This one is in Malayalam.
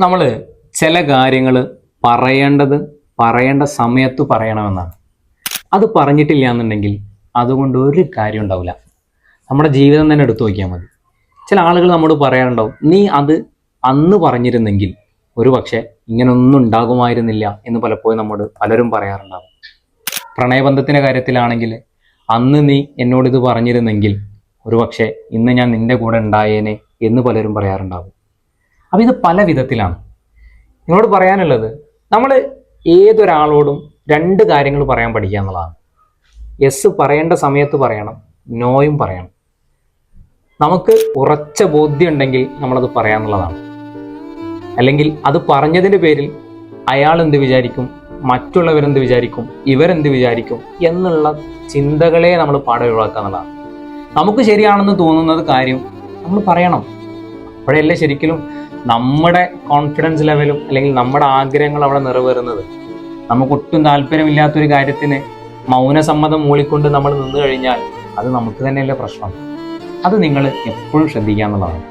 നമ്മൾ ചില കാര്യങ്ങൾ പറയേണ്ട സമയത്ത് പറയണമെന്നാണ്. അത് പറഞ്ഞിട്ടില്ല എന്നുണ്ടെങ്കിൽ അതുകൊണ്ട് ഒരു കാര്യം ഉണ്ടാവില്ല. നമ്മുടെ ജീവിതം തന്നെ എടുത്തു നോക്കിയാൽ മതി. ചില ആളുകൾ നമ്മോട് പറയാറുണ്ടാവും, നീ അത് അന്ന് പറഞ്ഞിരുന്നെങ്കിൽ ഒരു പക്ഷേ ഇങ്ങനൊന്നും ഉണ്ടാകുമായിരുന്നില്ല എന്ന് പലപ്പോഴും നമ്മോട് പലരും പറയാറുണ്ടാവും. പ്രണയബന്ധത്തിൻ്റെ കാര്യത്തിലാണെങ്കിൽ അന്ന് നീ എന്നോട് ഇത് പറഞ്ഞിരുന്നെങ്കിൽ ഒരു പക്ഷേ ഇന്ന് ഞാൻ നിൻ്റെ കൂടെ ഉണ്ടായേനെ എന്ന് പലരും പറയാറുണ്ടാവും. അപ്പം ഇത് പല വിധത്തിലാണ്. നിങ്ങളോട് പറയാനുള്ളത്, നമ്മൾ ഏതൊരാളോടും രണ്ട് കാര്യങ്ങൾ പറയാൻ പഠിക്കുക എന്നുള്ളതാണ്. യെസ് പറയേണ്ട സമയത്ത് പറയണം, നോയും പറയണം. നമുക്ക് ഉറച്ച ബോധ്യം ഉണ്ടെങ്കിൽ നമ്മളത് പറയാമെന്നുള്ളതാണ്. അല്ലെങ്കിൽ അത് പറഞ്ഞതിൻ്റെ പേരിൽ അയാൾ എന്ത് വിചാരിക്കും, മറ്റുള്ളവരെന്ത് വിചാരിക്കും, ഇവരെന്ത് വിചാരിക്കും എന്നുള്ള ചിന്തകളെ നമ്മൾ പാടെ ഒഴിവാക്കുക എന്നുള്ളതാണ്. നമുക്ക് ശരിയാണെന്ന് തോന്നുന്നത് കാര്യം നമ്മൾ പറയണം. അപ്പോഴല്ലേ ശരിക്കും നമ്മുടെ കോൺഫിഡൻസ് ലെവലും അല്ലെങ്കിൽ നമ്മുടെ ആഗ്രഹങ്ങൾ അവിടെ നിറവേറുന്നത്. നമുക്കൊട്ടും താല്പര്യമില്ലാത്തൊരു കാര്യത്തിന് മൗനസമ്മതം മൂളിക്കൊണ്ട് നമ്മൾ നിന്ന് കഴിഞ്ഞാൽ അത് നമുക്ക് തന്നെയല്ലേ പ്രശ്നം. അത് നിങ്ങൾ എപ്പോഴും ശ്രദ്ധിക്കുക എന്നുള്ളതാണ്.